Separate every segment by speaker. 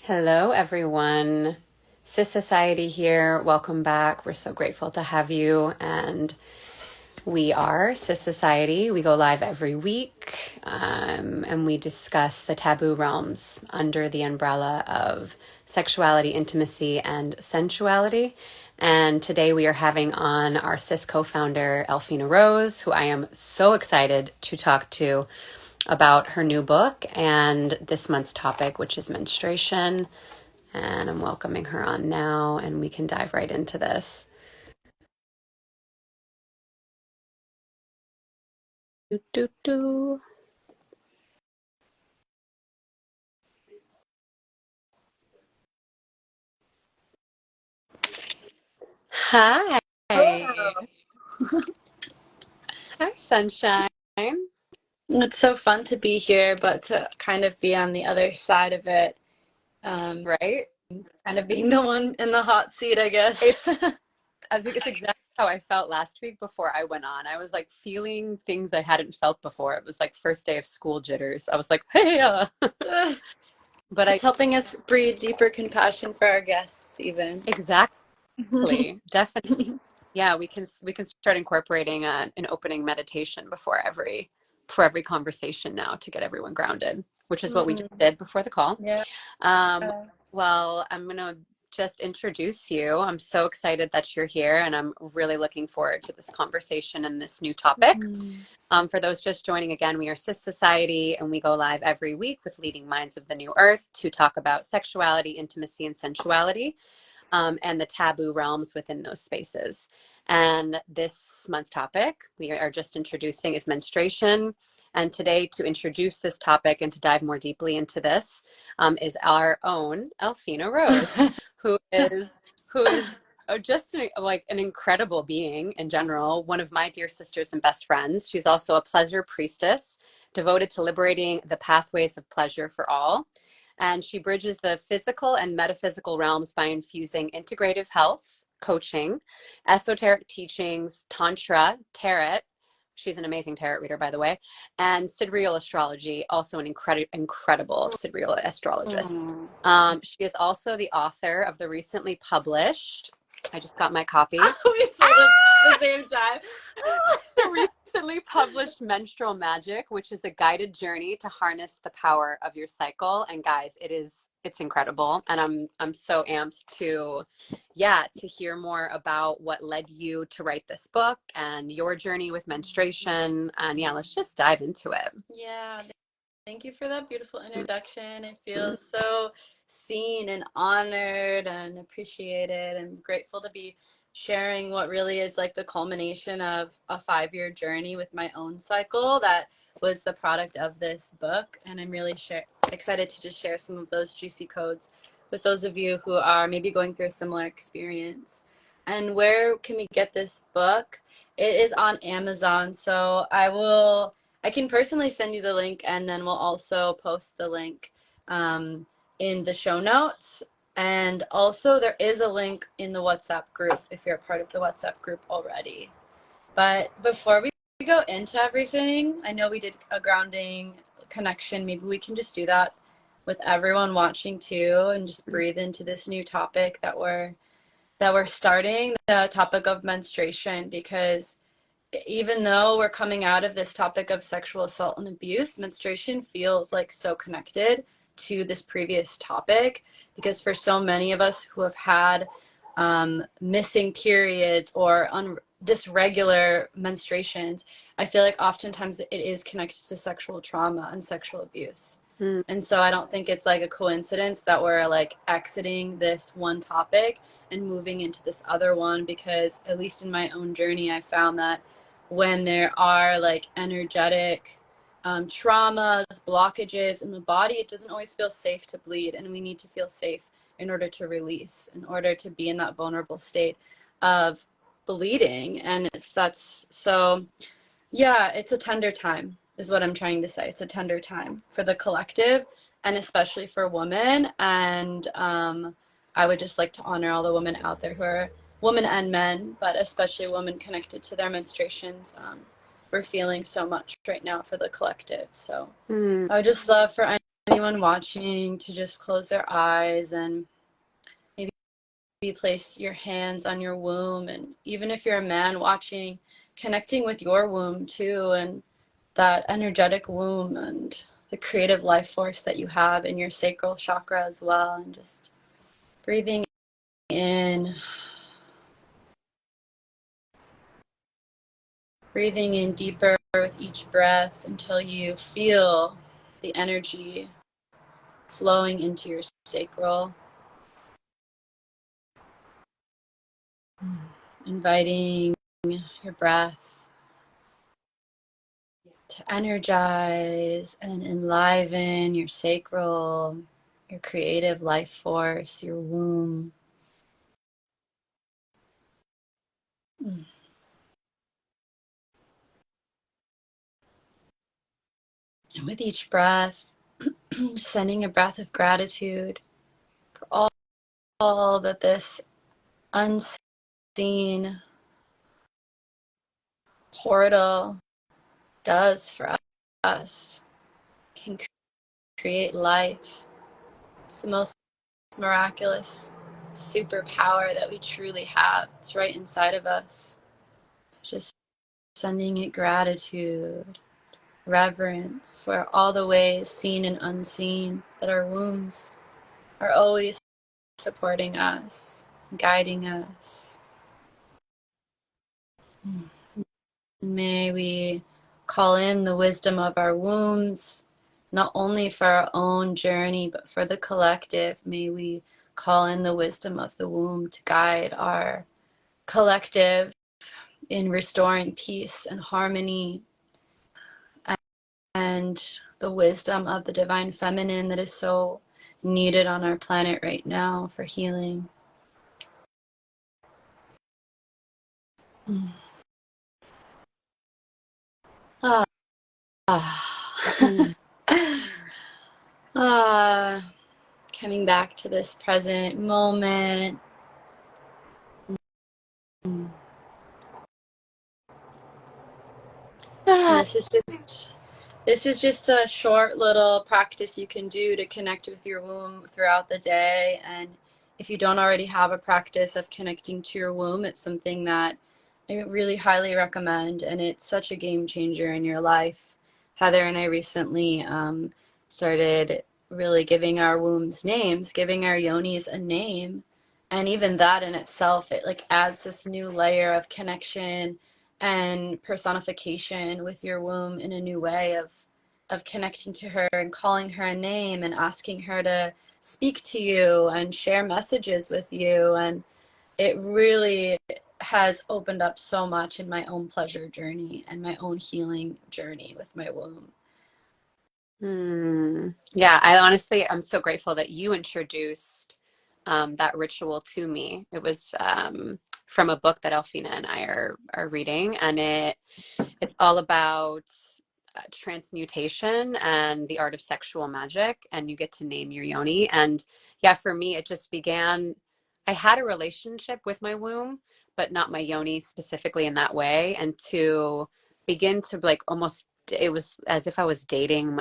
Speaker 1: Hello, everyone. Cis Society here. Welcome back. We're so grateful to have you. And we are Cis Society. We go live every week and we discuss the taboo realms under the umbrella of sexuality, intimacy, and sensuality. And today we are having on our Cis co-founder, Elfina Rose, who I am so excited to talk to about her new book and this month's topic, which is menstruation. And I'm welcoming her on now, and we can dive right into this. Do, do, do. Hi.
Speaker 2: Hello.
Speaker 1: Hi, sunshine.
Speaker 2: It's so fun to be here, but to kind of be on the other side of it, um,
Speaker 1: Right?
Speaker 2: kind of being the one in the hot seat, I guess.
Speaker 1: It's, I think it's exactly how I felt last week before I went on. I was like feeling things I hadn't felt before. It was like first day of school jitters. I was like, hey, but
Speaker 2: It's helping us breed deeper compassion for our guests, even.
Speaker 1: exactly, definitely. Yeah, we can start incorporating an opening meditation before every conversation now to get everyone grounded, which is what we just
Speaker 2: Mhm.
Speaker 1: did before the call.
Speaker 2: Yeah.
Speaker 1: Um, well, I'm gonna just introduce you. I'm so excited that you're here, and I'm really looking forward to this conversation and this new topic.
Speaker 2: Mhm.
Speaker 1: For those just joining again, we are Cis Society, and we go live every week with leading minds of the new earth to talk about sexuality, intimacy, and sensuality, and the taboo realms within those spaces. And this month's topic we are just introducing is menstruation. And today, to introduce this topic and to dive more deeply into this, our own Elfina Rose, who is just like an incredible being in general, one of my dear sisters and best friends. She's also a pleasure priestess, devoted to liberating the pathways of pleasure for all. And she bridges the physical and metaphysical realms by infusing integrative health, coaching, esoteric teachings, tantra, tarot. She's an amazing tarot reader, by the way, and sidereal astrology, also an incredible sidereal astrologist.
Speaker 2: Mm.
Speaker 1: She is also the author of the recently published, I just got my copy,
Speaker 2: We pulled up at the same time.
Speaker 1: the recently published Menstrual Magic, which is a guided journey to harness the power of your cycle. And guys, it's incredible. And I'm so amped to to hear more about what led you to write this book and your journey with menstruation. And yeah, let's just dive into it.
Speaker 2: Yeah, thank you for that beautiful introduction. I feel so seen and honored and appreciated and grateful to be sharing what really is like the culmination of a 5-year journey with my own cycle that was the product of this book. And I'm really excited to just share some of those juicy codes with those of you who are maybe going through a similar experience. And where can we get this book? It is on Amazon. So I can personally send you the link, and then we'll also post the link um, in the show notes. And also, there is a link in the WhatsApp group if you're a part of the WhatsApp group already. But before we go into everything, I know we did a grounding connection. Maybe we can just do that with everyone watching too, and just breathe into this new topic that we're starting, the topic of menstruation, because even though we're coming out of this topic of sexual assault and abuse, menstruation feels like so connected to this previous topic because for so many of us who have had missing periods or dysregular menstruations, I feel like oftentimes it is connected to sexual trauma and sexual abuse.
Speaker 1: Mm.
Speaker 2: And so I don't think it's like a coincidence that we're like exiting this one topic and moving into this other one because, at least in my own journey, I found that when there are like energetic traumas, blockages in the body, it doesn't always feel safe to bleed. And we need to feel safe in order to release, in order to be in that vulnerable state of bleeding. And that's so, yeah, it's a tender time, is what I'm trying to say. It's a tender time for the collective and especially for women. And I would just like to honor all the women out there who are women and men, but especially women connected to their menstruations. We're feeling so much right now for the collective. So
Speaker 1: Mm.
Speaker 2: I would just love for anyone anyone watching to just close their eyes and maybe place your hands on your womb. And even if you're a man watching, connecting with your womb too, and that energetic womb and the creative life force that you have in your sacral chakra as well. And just breathing in, breathing in deeper with each breath until you feel the energy flowing into your sacral. Inviting your breath to energize and enliven your sacral, your creative life force, your womb. And with each breath, sending a breath of gratitude for all that this unseen portal does for us, can create life. It's the most miraculous superpower that we truly have. It's right inside of us. So just sending it gratitude, reverence for all the ways, seen and unseen, that our wombs are always supporting us, guiding us. May we call in the wisdom of our wombs, not only for our own journey, but for the collective. May we call in the wisdom of the womb to guide our collective in restoring peace and harmony, and the wisdom of the divine feminine that is so needed on our planet right now for healing. Ah.
Speaker 1: Mm.
Speaker 2: Ah. Coming back to this present moment. And this is just a short little practice you can do to connect with your womb throughout the day. And if you don't already have a practice of connecting to your womb, it's something that I really highly recommend, and it's such a game changer in your life. Heather and I recently started really giving our wombs names, giving our yonis a name, and even that in itself, it like adds this new layer of connection and personification with your womb in a new way of connecting to her and calling her a name and asking her to speak to you and share messages with you. And it really has opened up so much in my own pleasure journey and my own healing journey with my womb.
Speaker 1: Yeah, I'm so grateful that you introduced that ritual to me. It was from a book that Elfina and I are reading, and it's all about transmutation and the art of sexual magic, and you get to name your yoni. And yeah, for me, it just began. I had a relationship with my womb, but not my yoni specifically in that way. And to begin to like almost, it was as if I was dating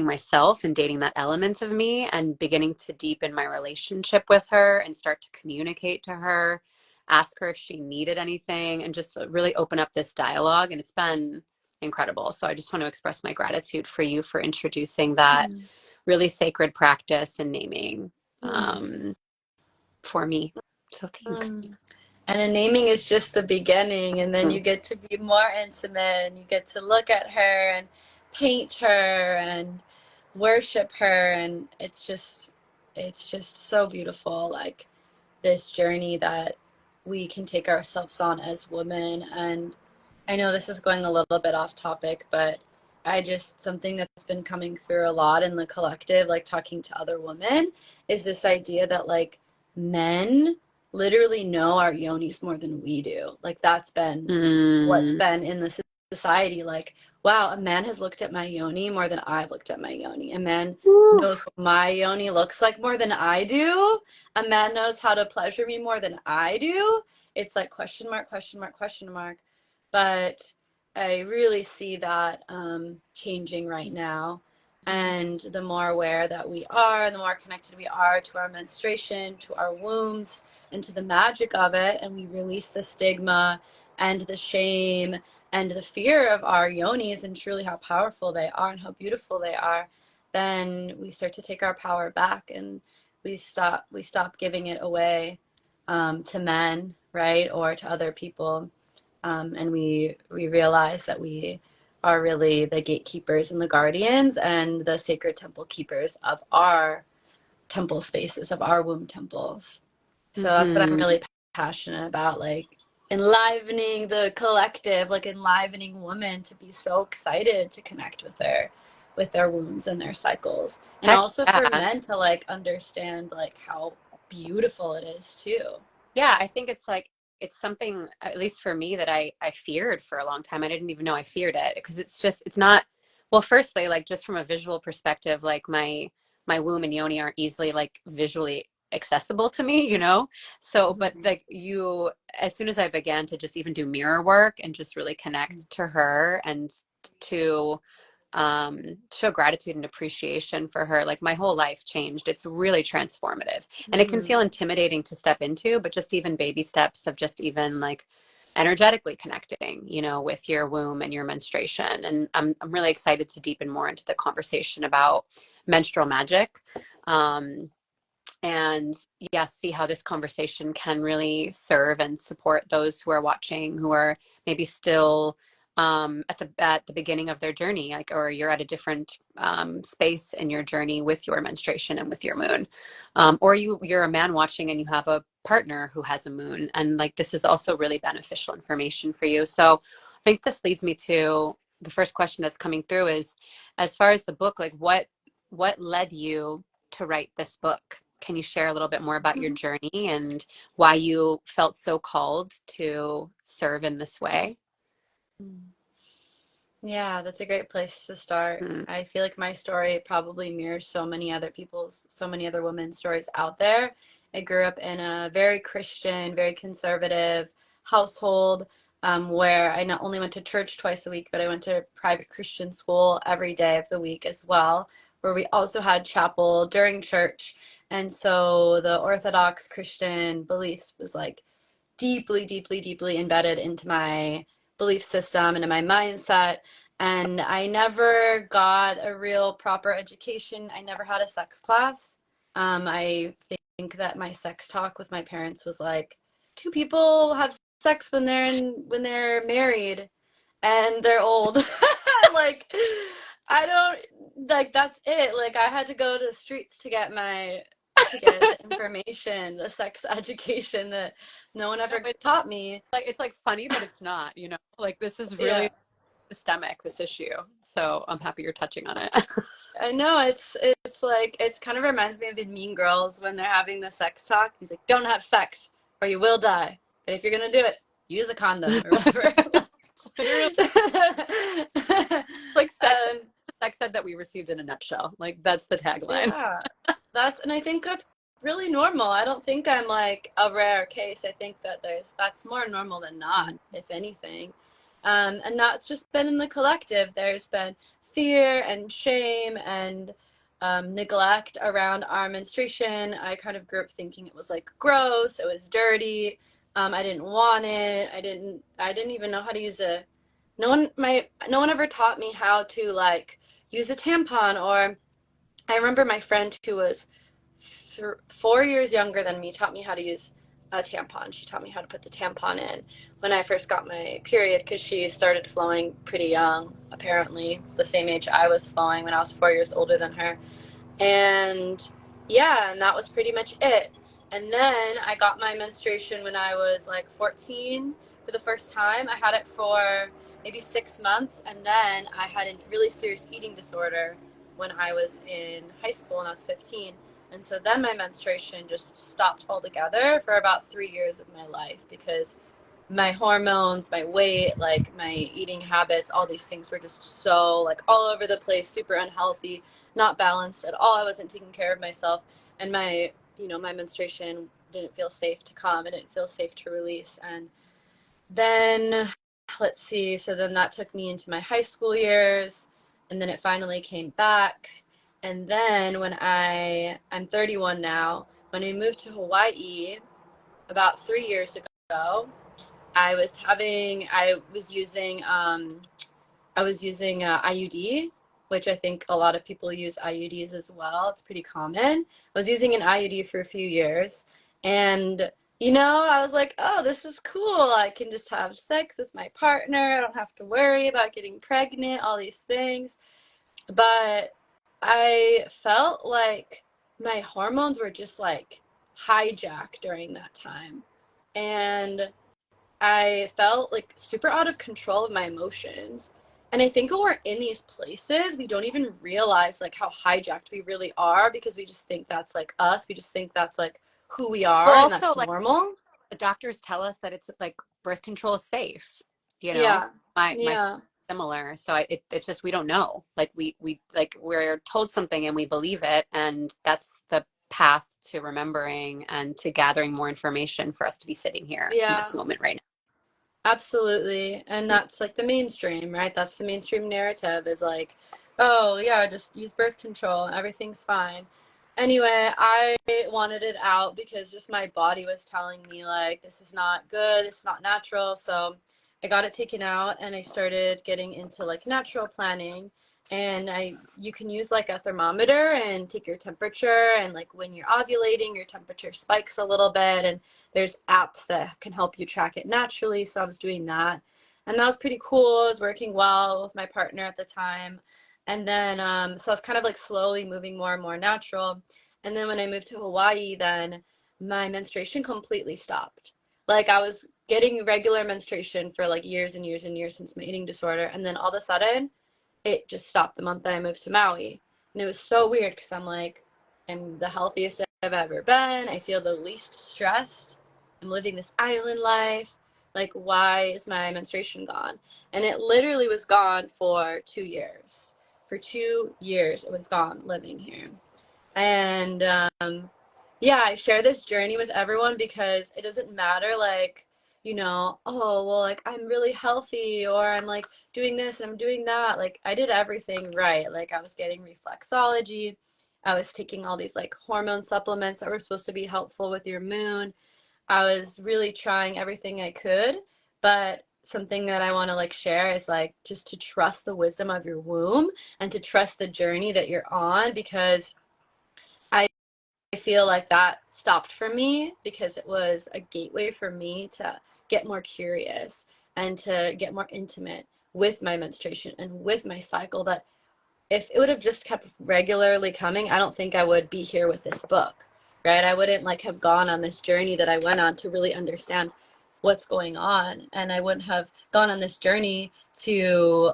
Speaker 1: myself and dating that element of me, and beginning to deepen my relationship with her and start to communicate to her, ask her if she needed anything, and just really open up this dialogue. And it's been incredible. So I just want to express my gratitude for you for introducing that
Speaker 2: Mm.
Speaker 1: really sacred practice and naming
Speaker 2: Mm.
Speaker 1: for me. So thanks.
Speaker 2: Mm. And a naming is just the beginning, and then you get to be more intimate and you get to look at her and paint her and worship her, and it's just so beautiful, like this journey that we can take ourselves on as women. And I know this is going a little bit off topic, but something that's been coming through a lot in the collective, like talking to other women, is this idea that like men literally know our yonis more than we do. Like that's been what's
Speaker 1: Mm.
Speaker 2: been in the society. Like, wow, a man has looked at my yoni more than I've looked at my yoni. A man
Speaker 1: Woo.
Speaker 2: knows what my yoni looks like more than I do. A man knows how to pleasure me more than I do. It's like question mark, question mark, question mark. But I really see that changing right now. And the more aware that we are, the more connected we are to our menstruation, to our wombs, and to the magic of it, and we release the stigma and the shame and the fear of our yonis and truly how powerful they are and how beautiful they are, then we start to take our power back, and we stop giving it away to men, right, or to other people, and we realize that we are really the gatekeepers and the guardians and the sacred temple keepers of our temple spaces, of our womb temples. So that's what I'm
Speaker 1: Mm-hmm.
Speaker 2: really passionate about, like enlivening the collective, like enlivening women to be so excited to connect with their wombs and their cycles. And
Speaker 1: Heck
Speaker 2: also for
Speaker 1: yeah.
Speaker 2: men to like understand like how beautiful it is too.
Speaker 1: Yeah, I think it's like it's something, at least for me, that I feared for a long time. I didn't even know I feared it because it's not, well, firstly, like just from a visual perspective, like my womb and yoni aren't easily like visually accessible to me, you know? So, but
Speaker 2: Mhm.
Speaker 1: like as soon as I began to just even do mirror work and just really connect to her and to show gratitude and appreciation for her, like my whole life changed. It's really transformative. And it can feel
Speaker 2: Mhm.
Speaker 1: intimidating to step into, but just even baby steps of just even like energetically connecting, with your womb and your menstruation. And I'm really excited to deepen more into the conversation about menstrual magic. Um, and yes, see how this conversation can really serve and support those who are watching, who are maybe still at the beginning of their journey, like, or you're at a different space in your journey with your menstruation and with your moon, or you're a man watching and you have a partner who has a moon, and like this is also really beneficial information for you. So I think this leads me to the first question that's coming through is, as far as the book, like what led you to write this book? Can you share a little bit more about your journey and why you felt so called to serve in this way?
Speaker 2: Yeah, that's a great place to start.
Speaker 1: Mm,
Speaker 2: I feel like my story probably mirrors so many other women's stories out there. I grew up in a very Christian, very conservative household, where I not only went to church twice a week, but I went to private Christian school every day of the week as well, where we also had chapel during church. And so the Orthodox Christian beliefs was like deeply, deeply, deeply embedded into my belief system and in my mindset. And I never got a real proper education. I never had a sex class. I think that my sex talk with my parents was like, two people have sex when they're married and they're old. Like, I don't like that's it. Like I had to go to the streets to get the information, the sex education that no one
Speaker 1: no,
Speaker 2: ever taught me.
Speaker 1: it's like funny, but it's not, like this is really
Speaker 2: Yeah.
Speaker 1: systemic, this issue. So I'm happy you're touching on it.
Speaker 2: I know it's like it kind of reminds me of in Mean Girls when they're having the sex talk. He's like, "Don't have sex or you will die. But if you're gonna do it, use a condom or whatever."
Speaker 1: It's literally like
Speaker 2: um,
Speaker 1: sex ed that we received in a nutshell. Like that's the tagline.
Speaker 2: yeah, and I think that's really normal. I don't think I'm like a rare case. I think that that's more normal than not, if anything. And that's just been in the collective. There's been fear and shame and neglect around our menstruation. I kind of grew up thinking it was like gross, it was dirty. I didn't want it. I didn't even know how to use a. No one ever taught me how to like use a tampon. Or I remember my friend who was 4 years younger than me taught me how to use a tampon. She taught me how to put the tampon in when I first got my period because she started flowing pretty young, apparently, the same age I was flowing when I was 4 years older than her. And yeah, and that was pretty much it. And then I got my menstruation when I was like 14 for the first time. I had it for maybe 6 months, and then I had a really serious eating disorder when I was in high school and I was 15. And so then my menstruation just stopped altogether for about 3 years of my life because my hormones, my weight, like my eating habits, all these things were just so like all over the place, super unhealthy, not balanced at all. I wasn't taking care of myself, and my menstruation didn't feel safe to come. It didn't feel safe to release. And then let's see, so then that took me into my high school years. and then it finally came back. And then I'm 31 now, when I moved to Hawaii about 3 years ago, I was using IUD, which I think a lot of people use IUDs as well. It's pretty common. I was using an IUD for a few years, and I was like, oh, this is cool. I can just have sex with my partner. I don't have to worry about getting pregnant, all these things. But I felt like my hormones were just like hijacked during that time. And I felt like super out of control of my emotions. And I think when we're in these places, we don't even realize like how hijacked we really are, because we just think that's like us. We just think that's like who we
Speaker 1: Well,
Speaker 2: are and
Speaker 1: also,
Speaker 2: that's
Speaker 1: like,
Speaker 2: normal.
Speaker 1: the doctors tell us that it's like birth control is safe. You know,
Speaker 2: Yeah.
Speaker 1: my
Speaker 2: Yeah.
Speaker 1: similar. So it's just we don't know. Like we like we're told something and we believe it, and that's the path to remembering and to gathering more information for us to be sitting here in
Speaker 2: Yeah.
Speaker 1: this moment right
Speaker 2: Absolutely. And
Speaker 1: now.
Speaker 2: that's like the mainstream, right? That's the mainstream narrative, is like, oh, yeah, just use birth control and everything's fine. Anyway, I wanted it out because just my body was telling me, like, this is not good, this is not natural. So I got it taken out and I started getting into like natural planning. And you can use like a thermometer and take your temperature, and like when you're ovulating, your temperature spikes a little bit, and there's apps that can help you track it naturally. So I was doing that. And that was pretty cool. I was working well with my partner at the time. And then, so I was kind of like slowly moving more and more natural. And then when I moved to Hawaii, then my menstruation completely stopped. Like I was getting regular menstruation for like years and years and years since my eating disorder. And then all of a sudden, it just stopped the month that I moved to Maui. And it was so weird because I'm like, I'm the healthiest I've ever been. I feel the least stressed. I'm living this island life. Like, why is my menstruation gone? And it literally was gone for 2 years. For 2 years, it was gone living here. And yeah, I share this journey with everyone because it doesn't matter, like, oh, well, like, I'm really healthy, or I'm like doing this and I'm doing that. Like, I did everything right. Like, I was getting reflexology. I was taking all these like hormone supplements that were supposed to be helpful with your moon. I was really trying everything I could, but something that I want to like share is like just to trust the wisdom of your womb and to trust the journey that you're on, because I feel like that stopped for me because it was a gateway for me to get more curious and to get more intimate with my menstruation and with my cycle. That if it would have just kept regularly coming, I don't think I would be here with this book, right? I wouldn't like have gone on this journey that I went on to really understand what's going on, and I wouldn't have gone on this journey to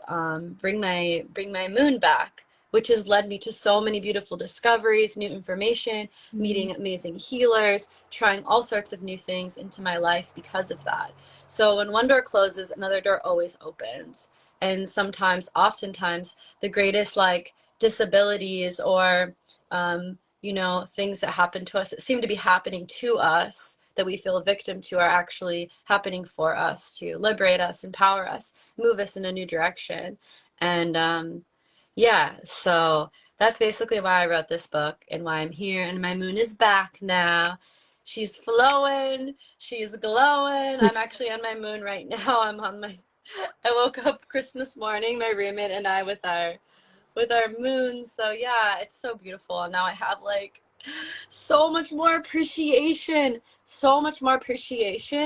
Speaker 2: bring my moon back, which has led me to so many beautiful discoveries, new information,
Speaker 1: Mm.
Speaker 2: meeting amazing healers, trying all sorts of new things into my life because of that. So when one door closes, another door always opens. And sometimes, oftentimes, the greatest like disabilities or things that happen to us that seem to be happening to us, that we feel a victim to, are actually happening for us to liberate us, empower us, move us in a new direction. And yeah, so that's basically why I wrote this book and why I'm here. And my moon is back now. She's flowing, she's glowing. I'm actually on my moon right now. I woke up Christmas morning, my roommate and I, with our moon. So yeah, it's so beautiful. And now I have like so much more appreciation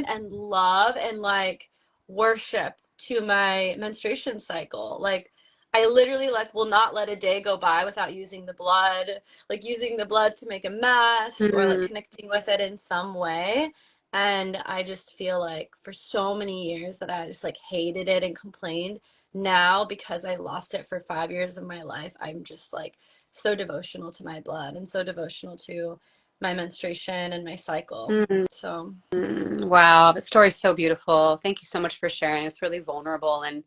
Speaker 2: and love and like worship to my menstruation cycle. Like I literally like will not let a day go by without using the blood, like using the blood to make a mask or like
Speaker 1: Mm.
Speaker 2: connecting with it in some way. And I just feel like for so many years that I just like hated it and complained. Now, because I lost it for 5 years of my life, I'm just like so devotional to my blood and so devotional to my menstruation and my cycle.
Speaker 1: Mm.
Speaker 2: So,
Speaker 1: Wow, the story's so beautiful. Thank you so much for sharing. It's really vulnerable, and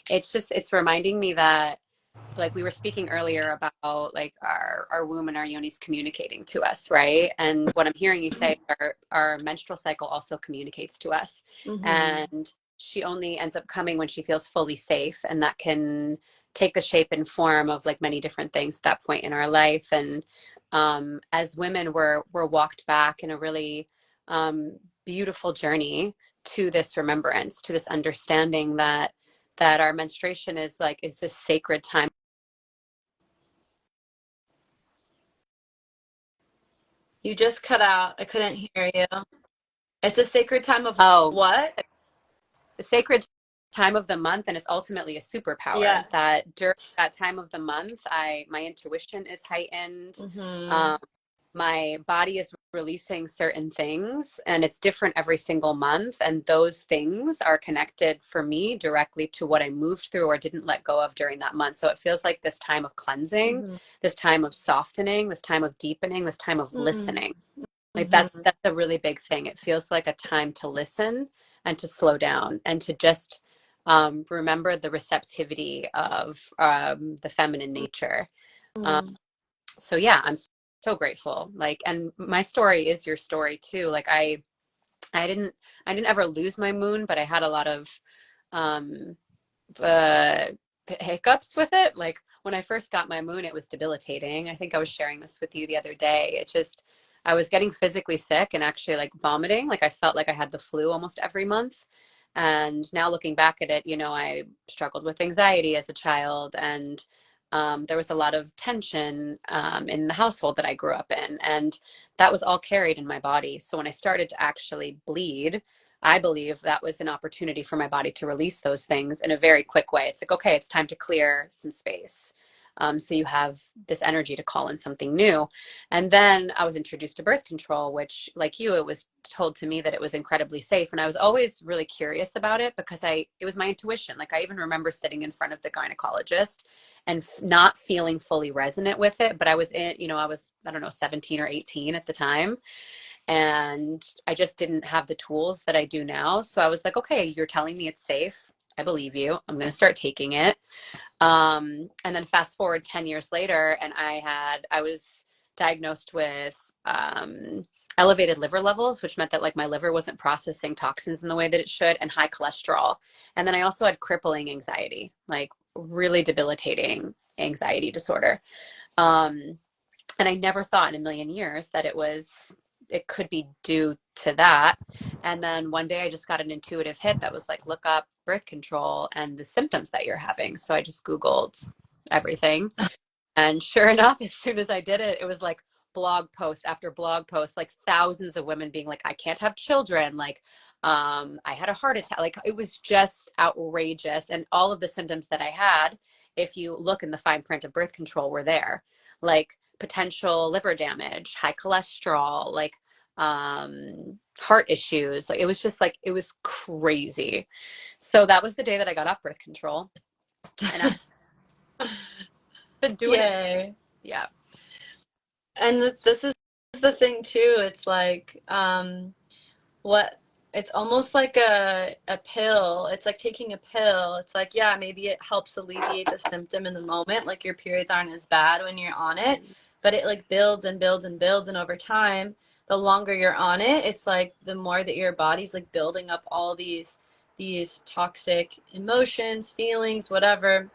Speaker 1: it's reminding me that, like we were speaking earlier about like our womb and our yonis communicating to us, right? And what I'm hearing you say, our menstrual cycle also communicates to us,
Speaker 2: mm-hmm.
Speaker 1: and she only ends up coming when she feels fully safe, and that can take the shape and form of like many different things at that point in our life. And as women, we're walked back in a really beautiful journey to this remembrance, to this understanding that our menstruation is this sacred time.
Speaker 2: You just cut out. I couldn't hear you. It's a sacred time of
Speaker 1: Oh,
Speaker 2: what?
Speaker 1: the sacred time of the month, and it's ultimately a superpower
Speaker 2: Yes.
Speaker 1: that during that time of the month, my intuition is heightened.
Speaker 2: Mm-hmm.
Speaker 1: Um, my body is releasing certain things, and it's different every single month. And those things are connected for me directly to what I moved through or didn't let go of during that month. So it feels like this time of cleansing,
Speaker 2: Mm-hmm.
Speaker 1: this time of softening, this time of deepening, this time of listening. Like
Speaker 2: Mm-hmm.
Speaker 1: that's a really big thing. It feels like a time to listen and to slow down and to just remember the receptivity of the feminine nature. Um,
Speaker 2: Mm-hmm.
Speaker 1: so yeah, I'm so grateful. Like, and my story is your story too. Like I didn't, I didn't ever lose my moon, but I had a lot of um, uh, hiccups with it. Like when I first got my moon, it was debilitating. I think I was sharing this with you the other day. It just, I was getting physically sick and actually like vomiting. Like I felt like I had the flu almost every month. And now looking back at it, you know, I struggled with anxiety as a child, and there was a lot of tension in the household that I grew up in. And that was all carried in my body. So when I started to actually bleed, I believe that was an opportunity for my body to release those things in a very quick way. It's like, okay, it's time to clear some space. So you have this energy to call in something new. And then I was introduced to birth control, which, like you, it was told to me that it was incredibly safe. And I was always really curious about it because it was my intuition. Like I even remember sitting in front of the gynecologist and not feeling fully resonant with it. But I was in, you know, I don't know, 17 or 18 at the time, and I just didn't have the tools that I do now. So I was like, okay, you're telling me it's safe. I believe you. I'm going to start taking it. And then fast forward 10 years later, and I was diagnosed with elevated liver levels, which meant that like my liver wasn't processing toxins in the way that it should, and high cholesterol. And then I also had crippling anxiety, like really debilitating anxiety disorder. Um, and I never thought in a million years that it could be due to that. And then one day I just got an intuitive hit that was like, look up birth control and the symptoms that you're having. So I just Googled everything. And sure enough, as soon as I did it, it was like blog post after blog post, like thousands of women being like, I can't have children. Like, I had a heart attack. Like, it was just outrageous. And all of the symptoms that I had, if you look in the fine print of birth control, were there. Like potential liver damage, high cholesterol, like heart issues. Like, it was just like, it was crazy. So that was the day that I got off birth control. And I've been doing it.
Speaker 2: Yay.
Speaker 1: Yeah.
Speaker 2: And this is the thing too. It's like, what it's almost like a pill. It's like taking a pill. It's like, yeah, maybe it helps alleviate the symptom in the moment, like your periods aren't as bad when you're on it, but it like builds and builds and builds, and over time, the longer you're on it, it's like the more that your body's like building up all these toxic emotions, feelings, whatever,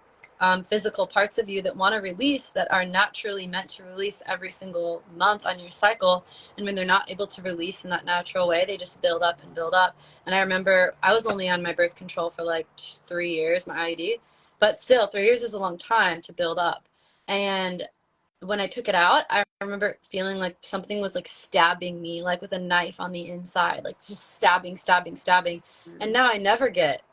Speaker 2: physical parts of you that want to release, that are naturally meant to release every single month on your cycle. And when they're not able to release in that natural way, they just build up and build up. And I remember I was only on my birth control for like 3 years, my IUD, but still 3 years is a long time to build up. And when I took it out, I remember feeling like something was like stabbing me, like with a knife on the inside, like just stabbing, stabbing, stabbing. And now I never get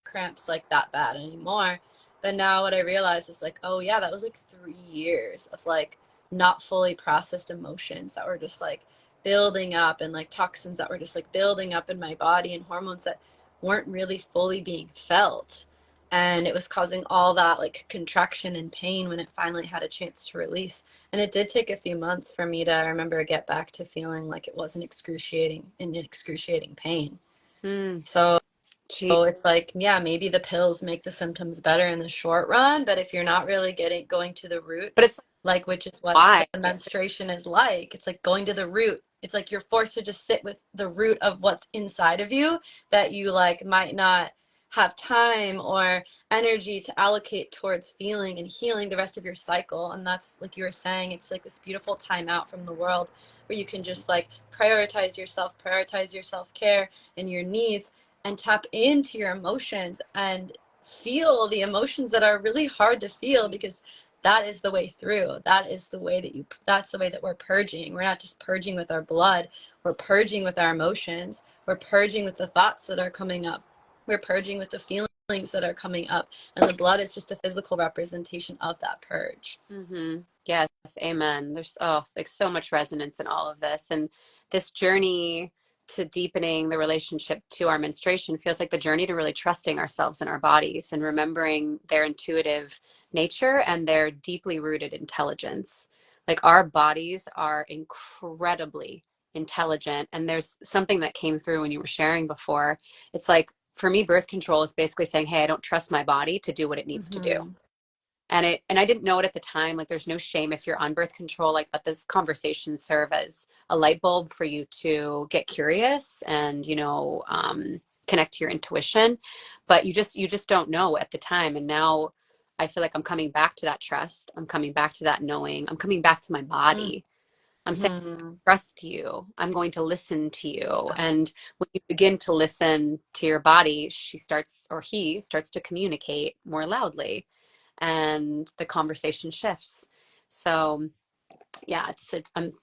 Speaker 2: cramps like that bad anymore. But now what I realize is like, oh yeah, that was like 3 years of like not fully processed emotions that were just like building up, and like toxins that were just like building up in my body, and hormones that weren't really fully being felt. And it was causing all that like contraction and pain when it finally had a chance to release. And it did take a few months for me to, I remember, get back to feeling like it wasn't excruciating pain.
Speaker 1: Mm.
Speaker 2: So
Speaker 1: Gee.
Speaker 2: it's like, yeah, maybe the pills make the symptoms better in the short run, but if you're not really going to the root,
Speaker 1: But it's
Speaker 2: like, which is what
Speaker 1: why?
Speaker 2: the menstruation is like, it's like going to the root. It's like you're forced to just sit with the root of what's inside of you that you like might not have time or energy to allocate towards feeling and healing the rest of your cycle. And that's, like you were saying, it's like this beautiful time out from the world where you can just like prioritize yourself, prioritize your self-care and your needs, and tap into your emotions and feel the emotions that are really hard to feel, because that is the way through. That is the way that that's the way that we're purging. We're not just purging with our blood, we're purging with our emotions. We're purging with the thoughts that are coming up. We're purging with the feelings that are coming up. And the blood is just a physical representation of that purge.
Speaker 1: Mm-hmm. Yes, amen. There's like so much resonance in all of this. And this journey to deepening the relationship to our menstruation feels like the journey to really trusting ourselves and our bodies and remembering their intuitive nature and their deeply rooted intelligence. Like our bodies are incredibly intelligent. And there's something that came through when you were sharing before. It's like, for me, birth control is basically saying, hey, I don't trust my body to do what it needs to do.
Speaker 2: Mm-hmm.
Speaker 1: And I didn't know it at the time. Like there's no shame if you're on birth control. Like let this conversation serve as a light bulb for you to get curious and connect to your intuition. But you just don't know at the time. And now I feel like I'm coming back to that trust. I'm coming back to that knowing. I'm coming back to my body. I'm saying,
Speaker 2: Mm-hmm.
Speaker 1: trust you. I'm going to listen to you. And when you begin to listen to your body, she starts, or he starts, to communicate more loudly, and the conversation shifts. So yeah,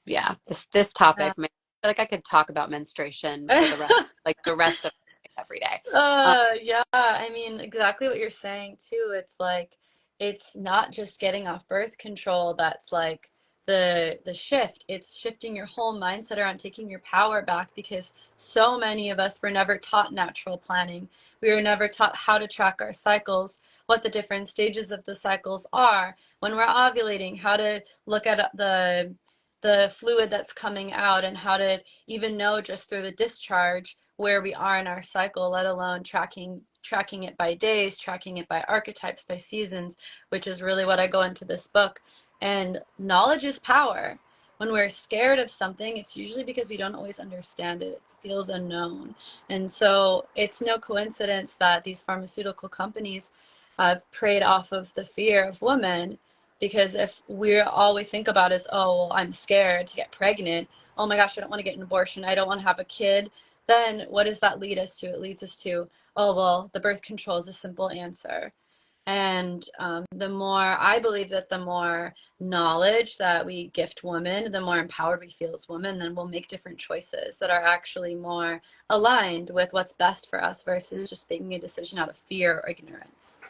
Speaker 1: yeah, this topic, man, I feel like I could talk about menstruation for the rest of every day. Um,
Speaker 2: Yeah, I mean, exactly what you're saying too. It's like it's not just getting off birth control that's like the shift. It's shifting your whole mindset around taking your power back, because so many of us were never taught natural planning. We were never taught how to track our cycles, what the different stages of the cycles are, when we're ovulating, how to look at the fluid that's coming out, and how to even know just through the discharge where we are in our cycle, let alone tracking it by days, tracking it by archetypes, by seasons, which is really what I go into this book. And knowledge is power. When we're scared of something, it's usually because we don't always understand it. It feels unknown. And so it's no coincidence that these pharmaceutical companies have preyed off of the fear of women, because if all we think about is, oh, well, I'm scared to get pregnant, oh my gosh, I don't want to get an abortion, I don't want to have a kid, then what does that lead us to? It leads us to, oh, well, the birth control is a simple answer. And the more, I believe that the more knowledge that we gift women, the more empowered we feel as women, then we'll make different choices that are actually more aligned with what's best for us versus just making a decision out of fear or ignorance.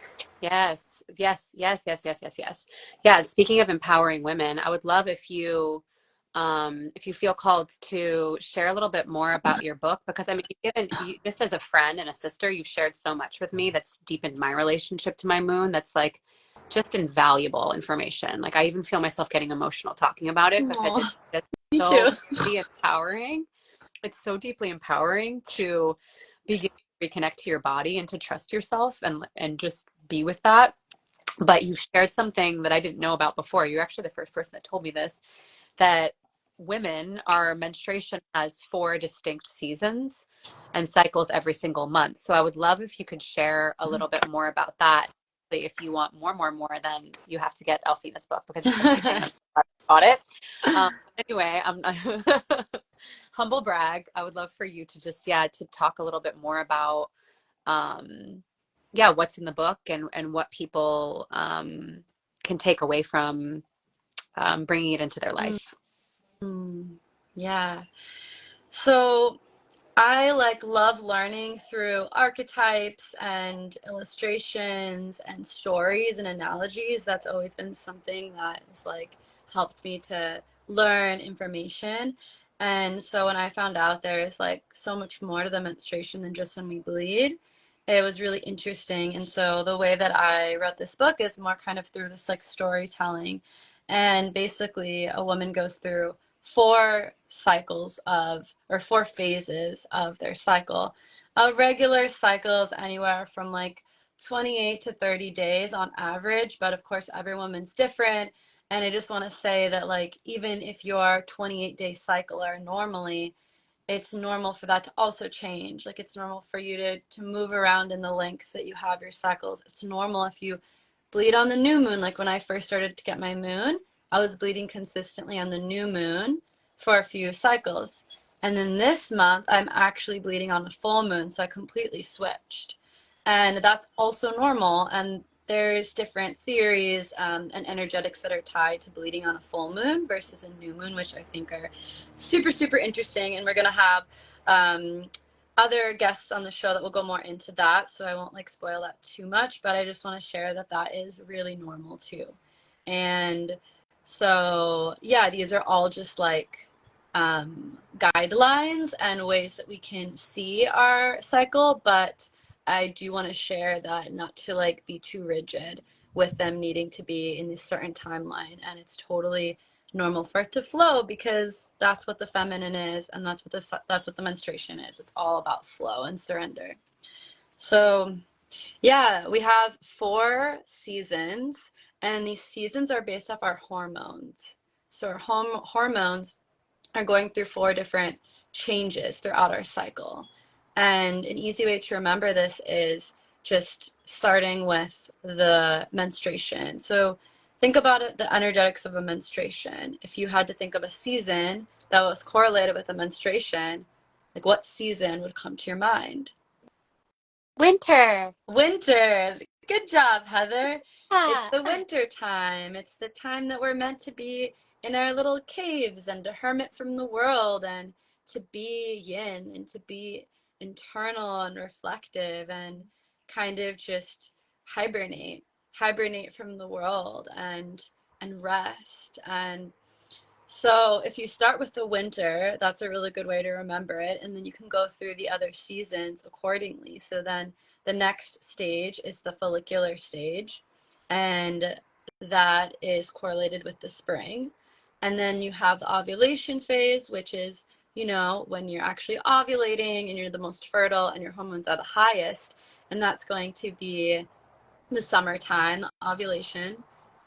Speaker 1: yes, yes, yes, yes, yes, yes, yes. Yeah, speaking of empowering women, I would love if you feel called to share a little bit more about your book, because I mean, this as a friend and a sister, you've shared so much with me that's deepened my relationship to my moon. That's like just invaluable information. Like I even feel myself getting emotional talking about it because
Speaker 2: Oh,
Speaker 1: it's just
Speaker 2: me
Speaker 1: so
Speaker 2: too.
Speaker 1: deeply empowering. It's so deeply empowering to begin to reconnect to your body and to trust yourself and just be with that. But you shared something that I didn't know about before. You're actually the first person that told me this, that our menstruation has 4 distinct seasons and cycles every single month. So I would love if you could share a little bit more about that. If you want more, then you have to get Elfina's book because it's amazing. I'm so glad I bought it. Anyway, humble brag. I would love for you to just, yeah, to talk a little bit more about yeah, what's in the book and what people can take away from bringing it into their life.
Speaker 2: Mm, yeah. So I like love learning through archetypes and illustrations and stories and analogies. That's always been something that has like helped me to learn information. And so when I found out there is like so much more to the menstruation than just when we bleed, it was really interesting. And so the way that I wrote this book is more kind of through this like storytelling. And basically a woman goes through 4 cycles of, or 4 phases of their cycle. A regular cycle is anywhere from like 28 to 30 days on average, but of course every woman's different. And I just want to say that like even if your 28-day cycle are normally it's normal for that to also change. Like it's normal for you to move around in the length that you have your cycles. It's normal if you bleed on the new moon. Like when I first started to get my moon, I was bleeding consistently on the new moon for a few cycles. And then this month, I'm actually bleeding on the full moon. So I completely switched. And that's also normal. And there's different theories and energetics that are tied to bleeding on a full moon versus a new moon, which I think are super, super interesting. And we're going to have other guests on the show that will go more into that, so I won't like spoil that too much, but I just want to share that that is really normal too. And so yeah, these are all just like guidelines and ways that we can see our cycle, but I do want to share that not to like be too rigid with them needing to be in this certain timeline, and it's totally normal for it to flow because that's what the feminine is, and that's what the menstruation is. It's all about flow and surrender. So yeah, we have 4 seasons, and these seasons are based off our hormones. So our hormones are going through 4 different changes throughout our cycle. And an easy way to remember this is just starting with the menstruation. So think about it, the energetics of a menstruation. If you had to think of a season that was correlated with a menstruation, like what season would come to your mind?
Speaker 1: Winter.
Speaker 2: Winter. Good job, Heather. It's
Speaker 1: Yeah.
Speaker 2: the winter time. It's the time that we're meant to be in our little caves and to hermit from the world and to be yin and to be internal and reflective and kind of just hibernate from the world and rest. And so if you start with the winter, that's a really good way to remember it. And then you can go through the other seasons accordingly. So then the next stage is the follicular stage, and that is correlated with the spring. And then you have the ovulation phase, which is, you know, when you're actually ovulating and you're the most fertile and your hormones are the highest. And that's going to be the summertime, ovulation.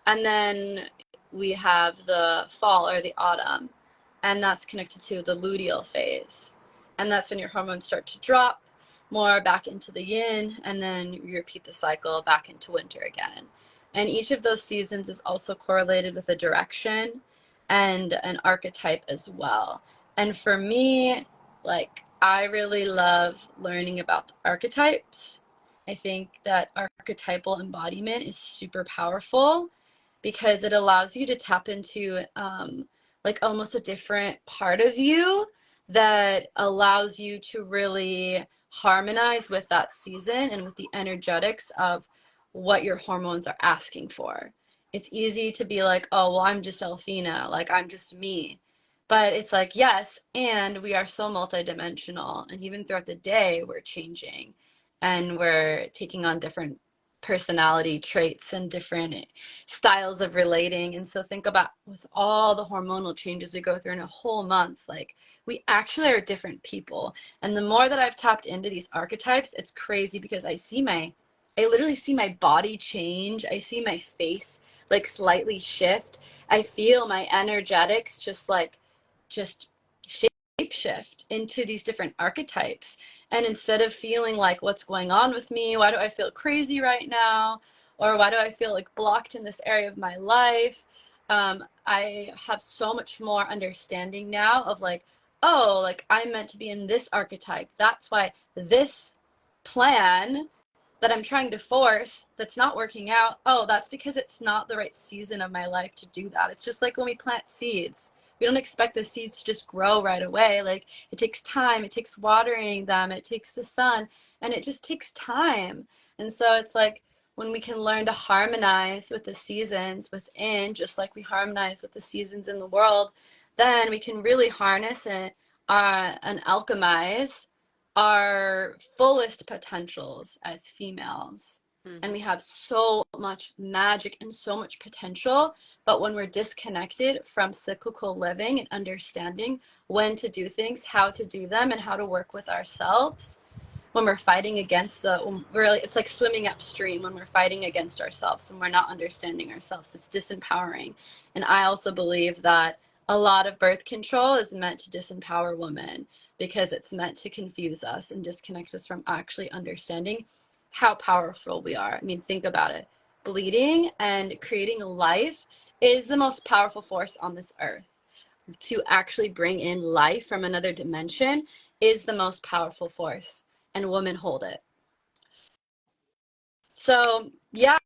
Speaker 2: And then we have the fall or the autumn, and that's connected to the luteal phase. And that's when your hormones start to drop more back into the yin, and then you repeat the cycle back into winter again. And each of those seasons is also correlated with a direction and an archetype as well. And for me, like, I really love learning about the archetypes. I think that archetypal embodiment is super powerful because it allows you to tap into like almost a different part of you that allows you to really harmonize with that season and with the energetics of what your hormones are asking for. It's easy to be like, oh, well, I'm just Elfina, like I'm just me. But it's like, yes, and we are so multidimensional. And even throughout the day, we're changing and we're taking on different personality traits and different styles of relating. And so think about with all the hormonal changes we go through in a whole month, like we actually are different people. And the more that I've tapped into these archetypes, it's crazy because I literally see my body change. I see my face like slightly shift. I feel my energetics just shape shift into these different archetypes. And instead of feeling like, what's going on with me? Why do I feel crazy right now? Or why do I feel like blocked in this area of my life? I have so much more understanding now of like, oh, like I'm meant to be in this archetype. That's why this plan that I'm trying to force that's not working out, oh, that's because it's not the right season of my life to do that. It's just like when we plant seeds. We don't expect the seeds to just grow right away. Like it takes time, it takes watering them, it takes the sun, and it just takes time. And so it's like when we can learn to harmonize with the seasons within, just like we harmonize with the seasons in the world, then we can really harness it and alchemize our fullest potentials as females. And we have so much magic and so much potential. But when we're disconnected from cyclical living and understanding when to do things, how to do them, and how to work with ourselves, when we're fighting against it's like swimming upstream when we're fighting against ourselves and we're not understanding ourselves. It's disempowering. And I also believe that a lot of birth control is meant to disempower women because it's meant to confuse us and disconnect us from actually understanding how powerful we are. I mean, think about it. Bleeding and creating life is the most powerful force on this earth. To actually bring in life from another dimension is the most powerful force, and women hold it. So yeah,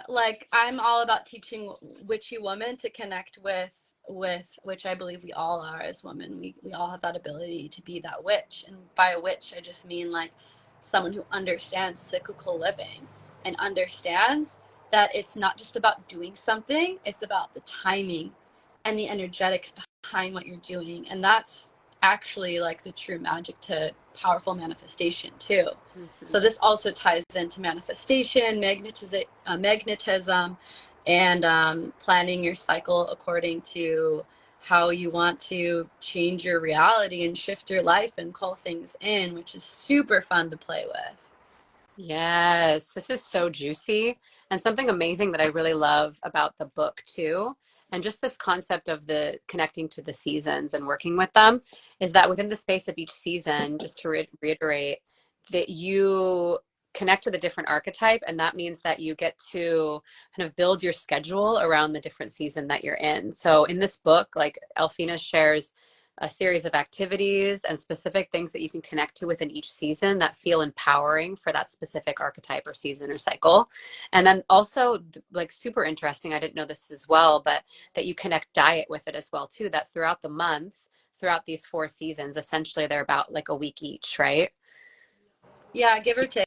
Speaker 2: like I'm all about teaching witchy women to connect with which I believe we all are as women. We all have that ability to be that witch. And by a witch I just mean like someone who understands cyclical living and understands that it's not just about doing something, it's about the timing and the energetics behind what you're doing. And that's actually like the true magic to powerful manifestation too. So
Speaker 1: Mm-hmm.
Speaker 2: this also ties into manifestation, magnetism, and planning your cycle according to how you want to change your reality and shift your life and call things in, which is super fun to play with.
Speaker 1: Yes, this is so juicy. And something amazing that I really love about the book too, and just this concept of the connecting to the seasons and working with them, is that within the space of each season, just to reiterate, that you connect to the different archetype, and that means that you get to kind of build your schedule around the different season that you're in. So in this book, like Elfina shares a series of activities and specific things that you can connect to within each season that feel empowering for that specific archetype or season or cycle. And then also, like, super interesting, I didn't know this as well, but that you connect diet with it as well too, that throughout the month, throughout these 4 seasons, essentially they're about like a week each, right?
Speaker 2: Yeah, give or take.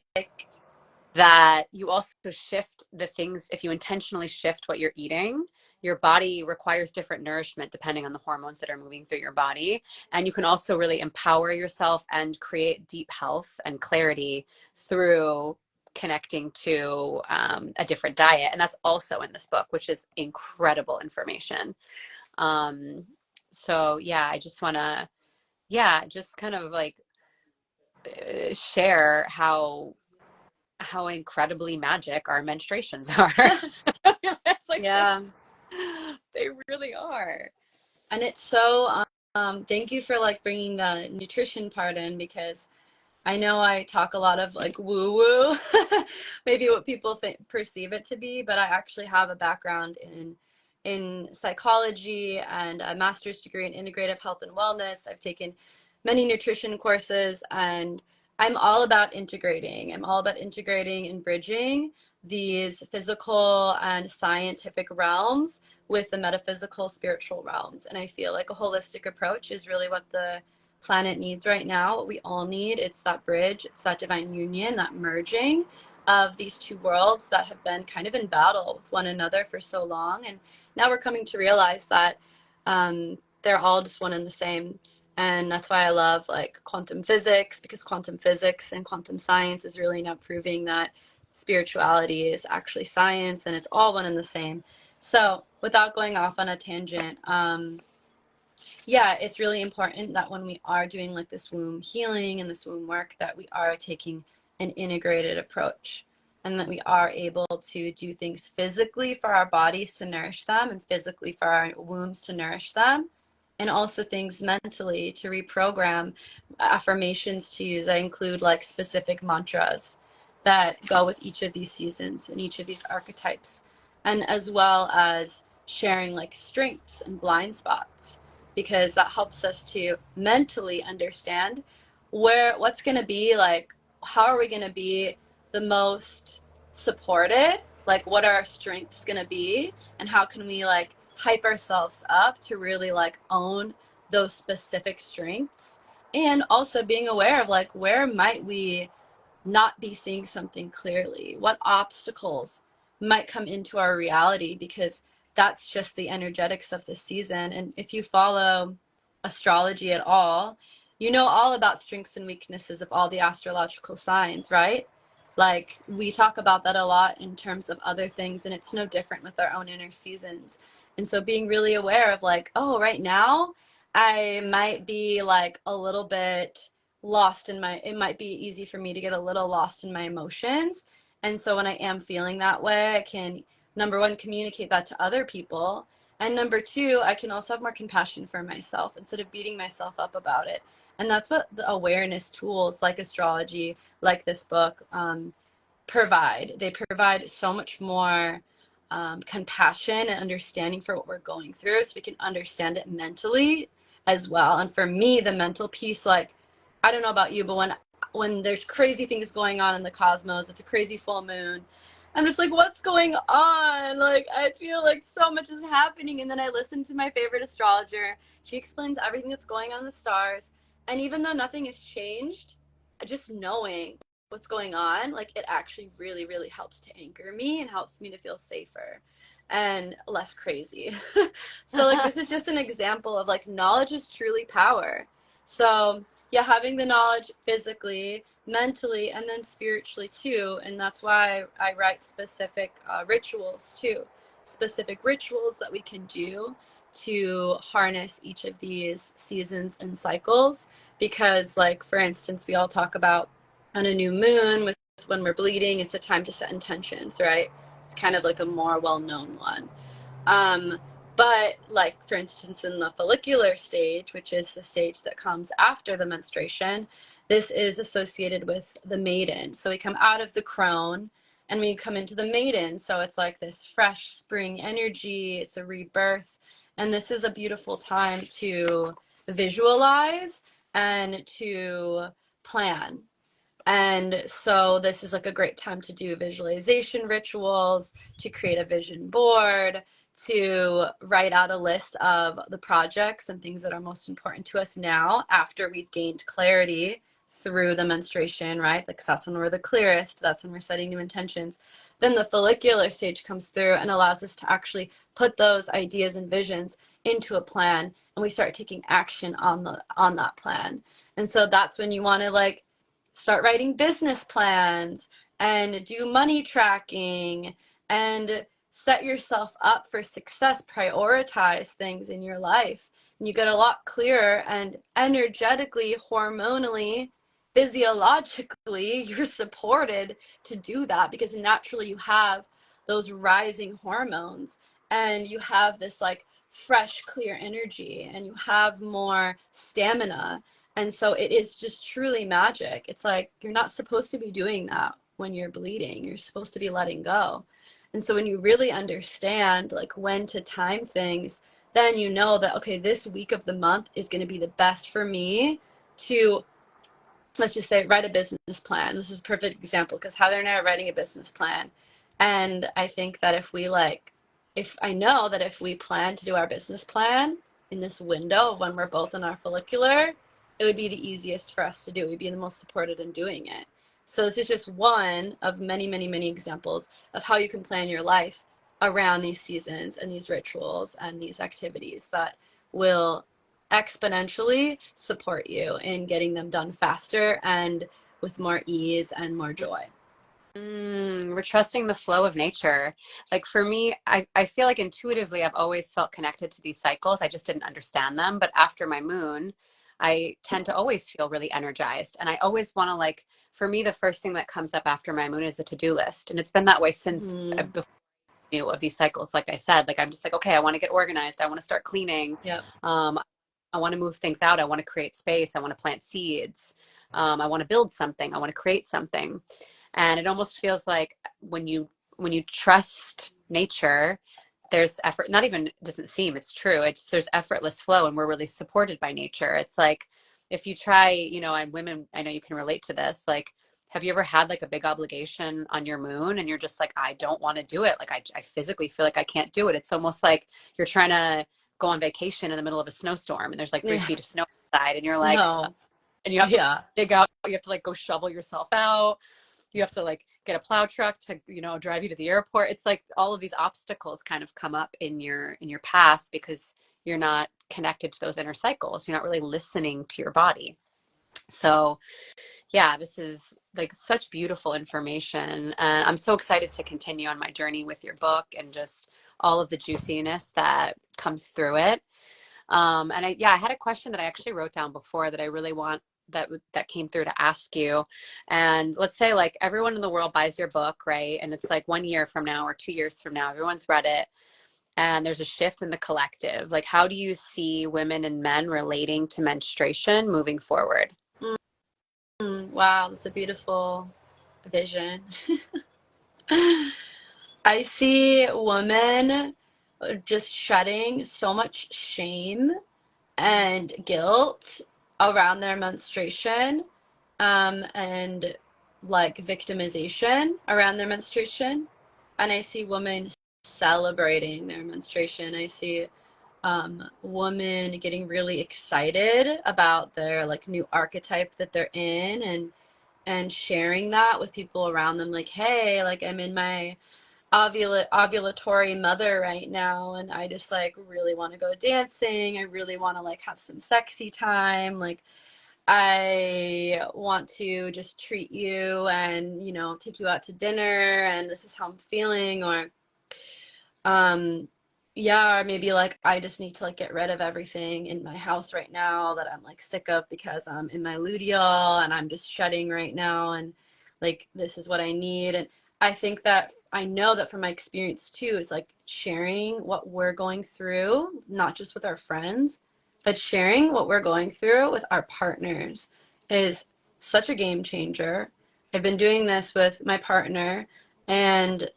Speaker 1: That you also shift the things. If you intentionally shift what you're eating, your body requires different nourishment depending on the hormones that are moving through your body. And you can also really empower yourself and create deep health and clarity through connecting to a different diet. And that's also in this book, which is incredible information. um, so yeah, I just want to, yeah, just kind of like share how incredibly magic our menstruations are. It's like just,
Speaker 2: Yeah.
Speaker 1: they really are.
Speaker 2: And it's so thank you for like bringing the nutrition part in because I know I talk a lot of like woo woo, maybe what people perceive it to be, but I actually have a background in psychology and a master's degree in integrative health and wellness. I've taken many nutrition courses, and I'm all about integrating. I'm all about integrating and bridging these physical and scientific realms with the metaphysical spiritual realms. And I feel like a holistic approach is really what the planet needs right now, what we all need. It's that bridge, it's that divine union, that merging of these two worlds that have been kind of in battle with one another for so long. And now we're coming to realize that they're all just one and the same. And that's why I love like quantum physics, because quantum physics and quantum science is really now proving that spirituality is actually science and it's all one and the same. So without going off on a tangent, yeah, it's really important that when we are doing like this womb healing and this womb work, that we are taking an integrated approach and that we are able to do things physically for our bodies to nourish them and physically for our wombs to nourish them, and also things mentally to reprogram, affirmations to use. I include like specific mantras that go with each of these seasons and each of these archetypes, and as well as sharing like strengths and blind spots, because that helps us to mentally understand what's going to be like, how are we going to be the most supported, like what are our strengths going to be, and how can we like hype ourselves up to really like own those specific strengths, and also being aware of like where might we not be seeing something clearly, what obstacles might come into our reality, because that's just the energetics of the season. And if you follow astrology at all, you know all about strengths and weaknesses of all the astrological signs, right? Like we talk about that a lot in terms of other things, and it's no different with our own inner seasons. And so being really aware of like, oh, right now I might be like a little bit lost in my, it might be easy for me to get a little lost in my emotions. And so when I am feeling that way, I can, number one, communicate that to other people, And number two, I can also have more compassion for myself instead of beating myself up about it. And that's what the awareness tools like astrology, like this book, provide. They provide so much more compassion and understanding for what we're going through, so we can understand it mentally as well. And for me, the mental piece, like, I don't know about you, but when there's crazy things going on in the cosmos, it's a crazy full moon, I'm just like, what's going on? Like, I feel like so much is happening. And then I listen to my favorite astrologer. She explains everything that's going on in the stars. And even though nothing has changed, just knowing what's going on, like, it actually really, really helps to anchor me and helps me to feel safer and less crazy. So, like, this is just an example of, like, knowledge is truly power. So, yeah, having the knowledge physically, mentally, and then spiritually too. And that's why I write specific rituals too, specific rituals that we can do to harness each of these seasons and cycles. Because, like, for instance, we all talk about on a new moon with when we're bleeding, it's a time to set intentions, right? It's kind of like a more well-known one. Um, but, like, for instance, in the follicular stage, which is the stage that comes after the menstruation, this is associated with the maiden. So we come out of the crone and we come into the maiden. So it's like this fresh spring energy. It's a rebirth. And this is a beautiful time to visualize and to plan. And so this is like a great time to do visualization rituals, to create a vision board, to write out a list of the projects and things that are most important to us now after we've gained clarity through the menstruation, right? Like, that's when we're the clearest, that's when we're setting new intentions. Then the follicular stage comes through and allows us to actually put those ideas and visions into a plan, and we start taking action on that plan. And so that's when you want to, like, start writing business plans and do money tracking and set yourself up for success, prioritize things in your life. And you get a lot clearer, and energetically, hormonally, physiologically, you're supported to do that because naturally you have those rising hormones and you have this, like, fresh, clear energy, and you have more stamina. And so it is just truly magic. It's like, you're not supposed to be doing that when you're bleeding. You're supposed to be letting go. And so when you really understand, like, when to time things, then you know that, okay, this week of the month is going to be the best for me to, let's just say, write a business plan. This is a perfect example because Heather and I are writing a business plan. And I think that if I know that if we plan to do our business plan in this window of when we're both in our follicular, it would be the easiest for us to do. We'd be the most supported in doing it. So this is just one of many, many, many examples of how you can plan your life around these seasons and these rituals and these activities that will exponentially support you in getting them done faster and with more ease and more joy.
Speaker 1: We're trusting the flow of nature. Like, for me, I feel like intuitively I've always felt connected to these cycles. I just didn't understand them. But after my moon, I tend to always feel really energized. And I always want to, like, for me, the first thing that comes up after my moon is a to-do list. And it's been that way since
Speaker 2: Mm-hmm.
Speaker 1: before I knew of these cycles. Like I said, like, I'm just like, okay, I want to get organized. I want to start cleaning.
Speaker 2: Yep.
Speaker 1: Um, I want to move things out. I want to create space. I want to plant seeds. I want to build something. I want to create something. And it almost feels like when you trust nature, there's effort. Not even, it doesn't seem, it's true. It's there's effortless flow, and we're really supported by nature. It's like, if you try, and women, I know you can relate to this. Like, have you ever had like a big obligation on your moon and you're just like, I don't want to do it. Like, I physically feel like I can't do it. It's almost like you're trying to go on vacation in the middle of a snowstorm and there's like three
Speaker 2: Yeah.
Speaker 1: feet of snow outside and you're like,
Speaker 2: No.
Speaker 1: and you have to
Speaker 2: Yeah.
Speaker 1: dig out, you have to like go shovel yourself out. You have to like get a plow truck to, drive you to the airport. It's like all of these obstacles kind of come up in your path because you're not connected to those inner cycles. You're not really listening to your body. So yeah, this is like such beautiful information. And I'm so excited to continue on my journey with your book and just all of the juiciness that comes through it. And I had a question that I actually wrote down before that I really want that came through to ask you. And let's say like everyone in the world buys your book, right? And it's like 1 year from now or 2 years from now, everyone's read it. and there's a shift in the collective. Like, how do you see women and men relating to menstruation moving forward?
Speaker 2: Wow, that's a beautiful vision. I see women just shedding so much shame and guilt around their menstruation, and like victimization around their menstruation. And I see women celebrating their menstruation. I see women getting really excited about their like new archetype that they're in, and sharing that with people around them, like, hey, like I'm in my ovulatory mother right now, and I just like really want to go dancing. I really want to like have some sexy time. Like I want to just treat you and, you know, take you out to dinner, and this is how I'm feeling. Or um yeah, or maybe like I just need to like get rid of everything in my house right now that I'm like sick of because I'm in my luteal and I'm just shedding right now, and like this is what I need. And I think that I know that from my experience too is like sharing what we're going through, not just with our friends, but sharing what we're going through with our partners is such a game changer. I've been doing this with my partner, and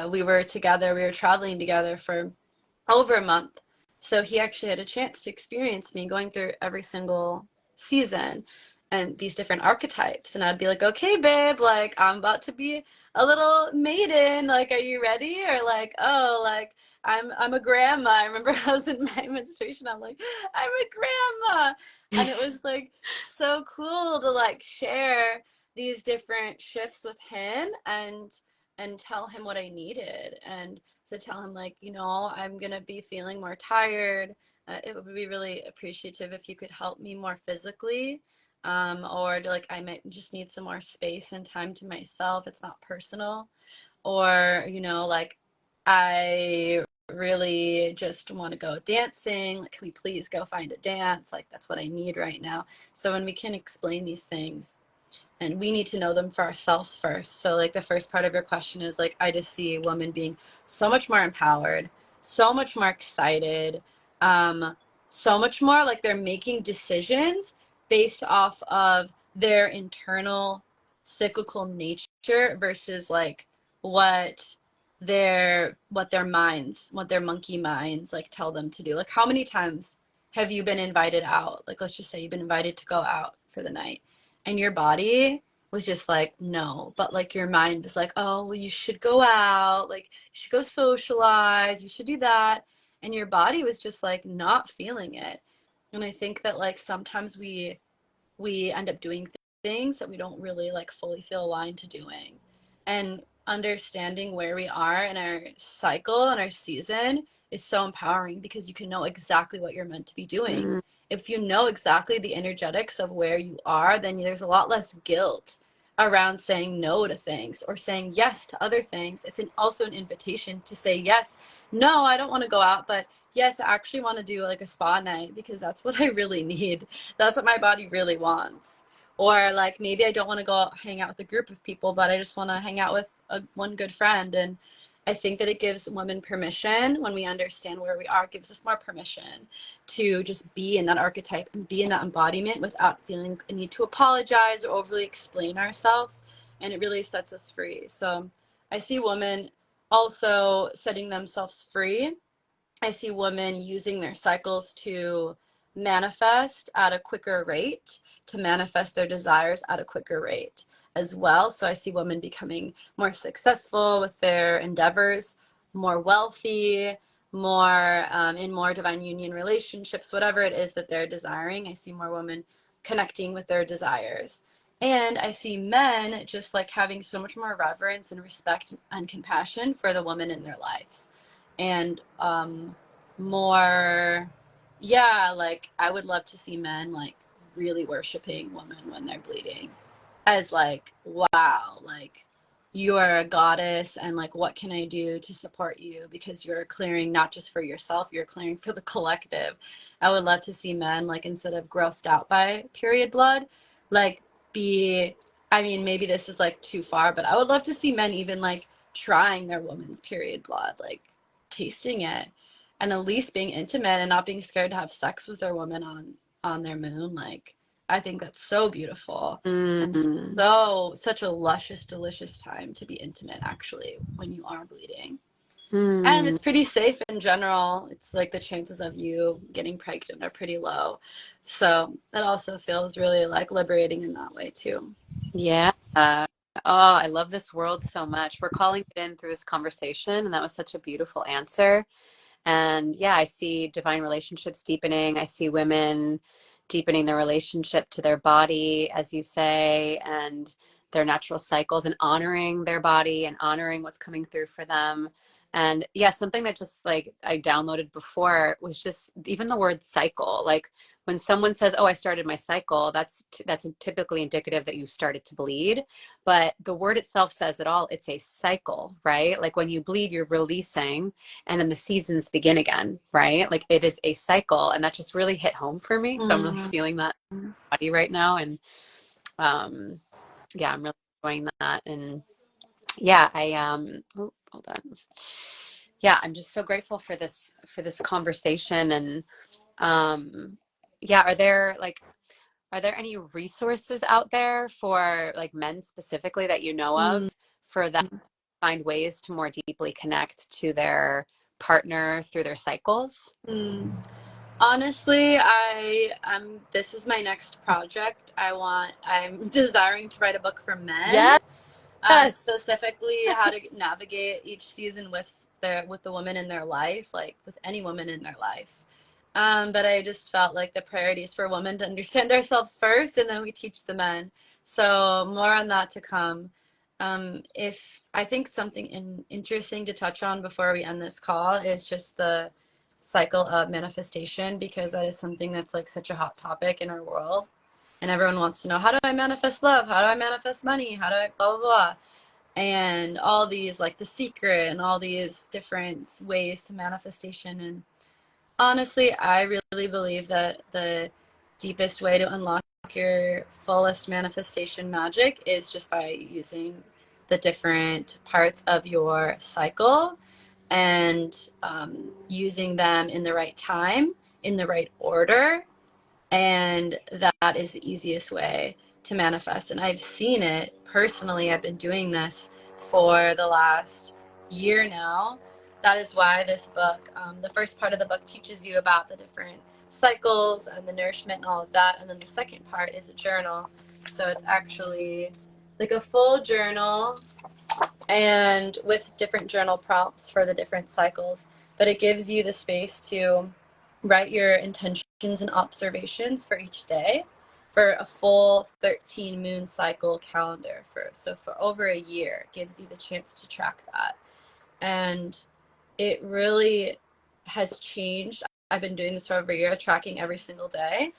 Speaker 2: we were together, we were traveling together for over a month. So he actually had a chance to experience me going through every single season and these different archetypes. And I'd be like, okay, babe, like I'm about to be a little maiden. Like, are you ready? Or like, oh, like I'm a grandma. I remember I was in my menstruation. I'm like, I'm a grandma. And it was like so cool to like share these different shifts with him, and tell him what I needed, and to tell him like, you know, I'm gonna be feeling more tired. It would be really appreciative if you could help me more physically, or like I might just need some more space and time to myself. It's not personal. Or, you know, like I really just want to go dancing. Like, can we please go find a dance? Like, that's what I need right now. So when we can explain these things, and we need to know them for ourselves first. So like the first part of your question is like, I just see women being so much more empowered, so much more excited, um, so much more like they're making decisions based off of their internal cyclical nature versus like what their minds, what their monkey minds like tell them to do. Like, how many times have you been invited out? Like, let's just say you've been invited to go out for the night, and your body was just like, no, but like your mind is like, oh, well, you should go out, like you should go socialize, you should do that. And your body was just like not feeling it. And I think that like sometimes we end up doing things that we don't really like fully feel aligned to doing. And understanding where we are in our cycle and our season is so empowering, because you can know exactly what you're meant to be doing.
Speaker 1: Mm.
Speaker 2: If you know exactly the energetics of where you are, then there's a lot less guilt around saying no to things or saying yes to other things. It's also an invitation to say yes. No, I don't want to go out, but yes, I actually want to do like a spa night because that's what I really need. That's what my body really wants. Or like maybe I don't want to go out, hang out with a group of people, but I just want to hang out with one good friend. And I think that it gives women permission when we understand where we are, it gives us more permission to just be in that archetype and be in that embodiment without feeling a need to apologize or overly explain ourselves. And it really sets us free. So I see women also setting themselves free. I see women using their cycles to manifest at a quicker rate, to manifest their desires at a quicker rate as well. So I see women becoming more successful with their endeavors, more wealthy, more in more divine union relationships, whatever it is that they're desiring. I see more women connecting with their desires. And I see men just like having so much more reverence and respect and compassion for the woman in their lives, and more, yeah, like I would love to see men like really worshiping women when they're bleeding, as like, wow, like you're a goddess, and like what can I do to support you, because you're clearing not just for yourself, you're clearing for the collective. I would love to see men like, instead of grossed out by period blood, like be, I mean, maybe this is like too far, but I would love to see men even like trying their woman's period blood, like tasting it, and at least being intimate and not being scared to have sex with their woman on their moon. Like, I think that's so beautiful and
Speaker 1: Mm,
Speaker 2: so such a luscious, delicious time to be intimate actually when you are bleeding. And
Speaker 1: mm.
Speaker 2: it's pretty safe in general. It's like the chances of you getting pregnant are pretty low. So that also feels really like liberating in that way too.
Speaker 1: Yeah. Oh, I love this world so much. We're calling it in through this conversation, and that was such a beautiful answer. And yeah, I see divine relationships deepening. I see women deepening their relationship to their body, as you say, and their natural cycles and honoring their body and honoring what's coming through for them. And yeah, something that just like I downloaded before was just even the word cycle. Like when someone says, "Oh, I started my cycle," that's typically indicative that you started to bleed. But the word itself says it all. It's a cycle, right? Like when you bleed, you're releasing and then the seasons begin again, right? Like it is a cycle, and that just really hit home for me. So I'm really
Speaker 2: Mm.
Speaker 1: feeling that in my body right now, and um, yeah, I'm really enjoying that. And yeah, oh, hold on. Yeah, I'm just so grateful for this conversation, and yeah, are there any resources out there for like men specifically that you know
Speaker 2: Mm.
Speaker 1: of for that find ways to more deeply connect to their partner through their cycles?
Speaker 2: Mm. Honestly, this is my next project. I'm desiring to write a book for men,
Speaker 1: Yes.
Speaker 2: specifically how to navigate each season with the woman in their life, like with any woman in their life. But I just felt like the priority is for women to understand ourselves first, and then we teach the men. So more on that to come. If I think something interesting to touch on before we end this call is just the cycle of manifestation, because that is something that's like such a hot topic in our world, and everyone wants to know, how do I manifest love? How do I manifest money? How do I blah blah blah? And all these, like The Secret and all these different ways to manifestation. And honestly, I really believe that the deepest way to unlock your fullest manifestation magic is just by using the different parts of your cycle and using them in the right time, in the right order, and that is the easiest way to manifest. And I've seen it personally. I've been doing this for the last year now. That is why this book, the first part of the book teaches you about the different cycles and the nourishment and all of that. And then the second part is a journal. So it's actually like a full journal and with different journal prompts for the different cycles. But it gives you the space to write your intentions and observations for each day for a full 13 moon cycle calendar for over a year. It gives you the chance to track that. And it really has changed. I've been doing this for over a year, tracking every single day.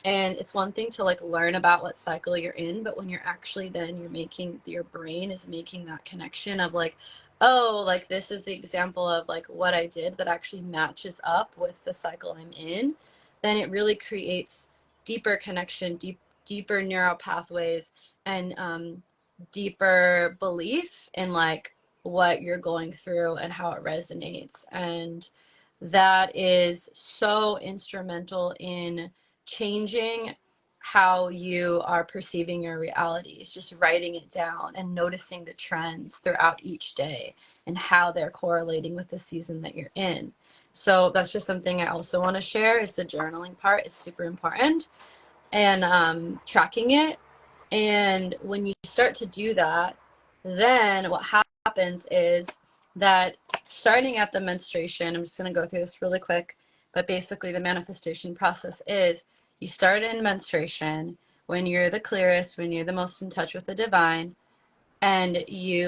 Speaker 2: And it's one thing to like learn about what cycle you're in, but when you're actually then you're making, your brain is making that connection of like, oh, like this is the example of like what I did that actually matches up with the cycle I'm in, then it really creates deeper connection, deeper neural pathways, and deeper belief in like what you're going through and how it resonates. And that is so instrumental in changing how you are perceiving your reality. It's just writing it down and noticing the trends throughout each day and how they're correlating with the season that you're in. So that's just something I also want to share, is the journaling part is super important, and tracking it. And when you start to do that, then what happens is that starting at the menstruation, I'm just going to go through this really quick, but basically the manifestation process is you start in menstruation when you're the clearest, when you're the most in touch with the divine, and you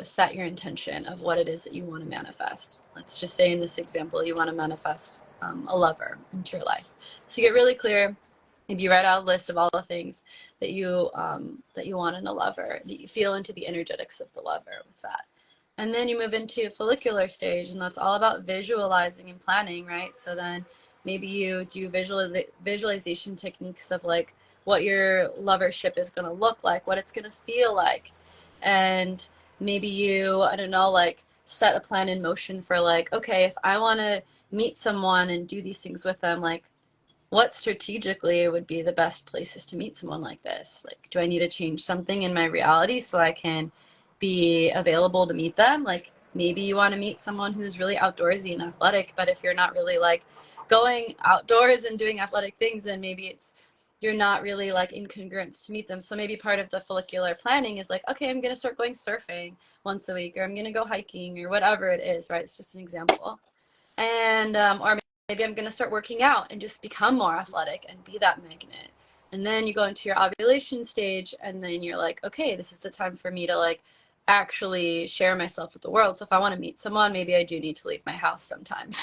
Speaker 2: set your intention of what it is that you want to manifest. Let's just say in this example, you want to manifest a lover into your life. So you get really clear. Maybe you write out a list of all the things that you want in a lover, that you feel into the energetics of the lover with that. And then you move into follicular stage, and that's all about visualizing and planning, right? So then maybe you do visualization techniques of like what your lovership is going to look like, what it's going to feel like. And maybe you, I don't know, like set a plan in motion for like, okay, if I want to meet someone and do these things with them, like what strategically would be the best places to meet someone like this? Like, do I need to change something in my reality so I can be available to meet them? Like, maybe you want to meet someone who's really outdoorsy and athletic, but if you're not really like going outdoors and doing athletic things, then maybe it's you're not really like in congruence to meet them. So maybe part of the follicular planning is like, okay, I'm going to start going surfing once a week, or I'm going to go hiking, or whatever it is, right? It's just an example. And or maybe I'm going to start working out and just become more athletic and be that magnet. And then you go into your ovulation stage, and then you're like, okay, this is the time for me to like actually share myself with the world. So if I want to meet someone, maybe I do need to leave my house sometimes.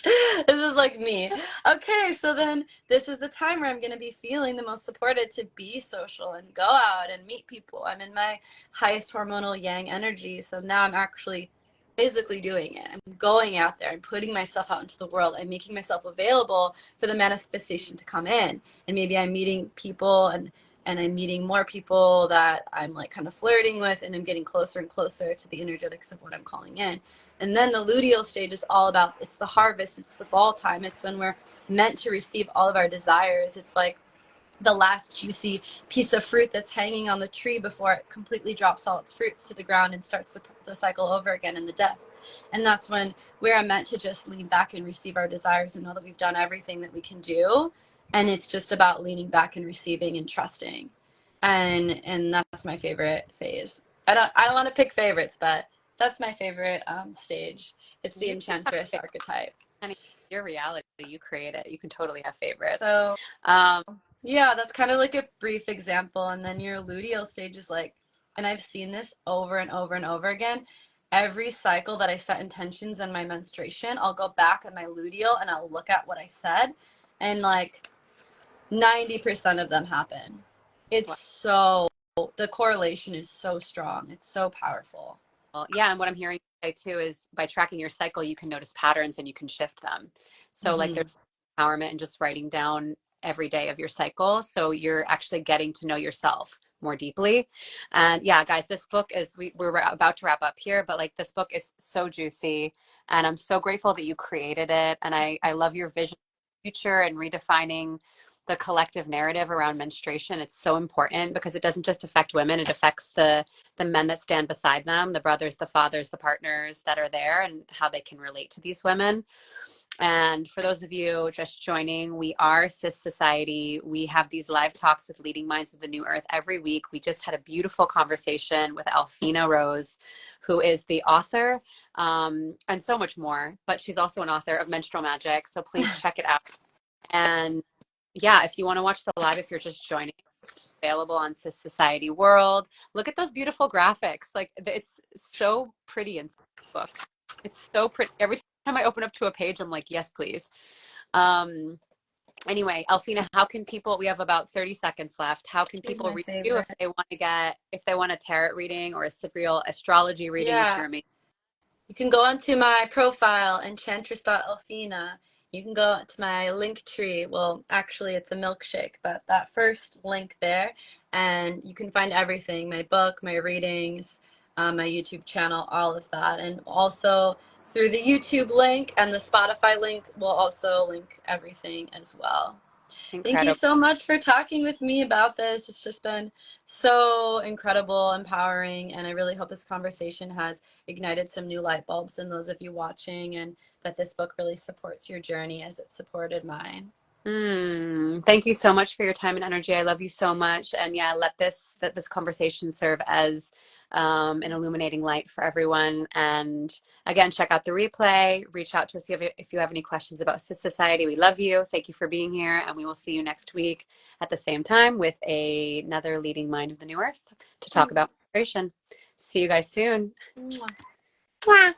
Speaker 2: This is like me. Okay, so then this is the time where I'm going to be feeling the most supported to be social and go out and meet people. I'm in my highest hormonal yang energy. So now I'm actually physically doing it. I'm going out there. I'm putting myself out into the world. I'm making myself available for the manifestation to come in. And maybe I'm meeting people and I'm meeting more people that I'm like kind of flirting with, and I'm getting closer and closer to the energetics of what I'm calling in. And then the luteal stage is all about, it's the harvest, it's the fall time. It's when we're meant to receive all of our desires. It's like the last juicy piece of fruit that's hanging on the tree before it completely drops all its fruits to the ground and starts the cycle over again in the death. And that's when we're meant to just lean back and receive our desires and know that we've done everything that we can do. And it's just about leaning back and receiving and trusting. And that's my favorite phase. I don't want to pick favorites, but that's my favorite stage. It's the
Speaker 1: You have
Speaker 2: enchantress
Speaker 1: favorites.
Speaker 2: archetype.
Speaker 1: Honey, your reality, you create it. You can totally have favorites.
Speaker 2: So
Speaker 1: Um,
Speaker 2: yeah, that's kind of like a brief example. And then your luteal stage is like, and I've seen this over and over and over again. Every cycle that I set intentions in my menstruation, I'll go back on my luteal and I'll look at what I said. And like 90% of them happen. It's so, the correlation is so strong. It's so powerful.
Speaker 1: well, yeah, and what I'm hearing you say too is by tracking your cycle, you can notice patterns and you can shift them. So, like,
Speaker 2: Mm-hmm.
Speaker 1: there's empowerment in just writing down every day of your cycle. So, you're actually getting to know yourself more deeply. And yeah, guys, this book is, we're about to wrap up here, but like, this book is so juicy. And I'm so grateful that you created it. And I love your vision of the future and redefining the collective narrative around menstruation. It's so important because it doesn't just affect women, it affects the men that stand beside them, the brothers, the fathers, the partners that are there, and how they can relate to these women. And for those of you just joining, we are Cis Society. We have these live talks with leading minds of the new earth every week. We just had a beautiful conversation with Elfina Rose, who is the author, and so much more, but she's also an author of Menstrual Magic. So please check it out. And yeah, if you want to watch the live, if you're just joining, available on Cis Society World. Look at those beautiful graphics. Like, it's so pretty in this book. It's so pretty. Every time I open up to a page, I'm like, yes, please. Um, anyway, Elfina, how can people, we have about 30 seconds left. How can
Speaker 2: She's
Speaker 1: people
Speaker 2: my
Speaker 1: reach you if
Speaker 2: favorite.
Speaker 1: they want to get, if they want a tarot reading or a sidereal astrology reading, which
Speaker 2: Yeah.
Speaker 1: you're amazing.
Speaker 2: You can go onto my profile, enchantress.elfina. You can go to my link tree. Well, actually, it's a milkshake, but that first link there, and you can find everything, my book, my readings, my YouTube channel, all of that. And also through the YouTube link and the Spotify link, we'll also link everything as well. Thank you
Speaker 1: Incredible.
Speaker 2: so much for talking with me about this. It's just been so incredible, empowering, and I really hope this conversation has ignited some new light bulbs in those of you watching, and that this book really supports your journey as it supported mine.
Speaker 1: Thank you so much for your time and energy. I love you so much. And yeah, let this conversation serve as an illuminating light for everyone. And again, check out the replay. Reach out to us if you have any questions about Cis Society. We love you. Thank you for being here. And we will see you next week at the same time with another leading mind of the new earth to talk about menstruation. See you guys soon.
Speaker 2: Mwah.
Speaker 1: Mwah.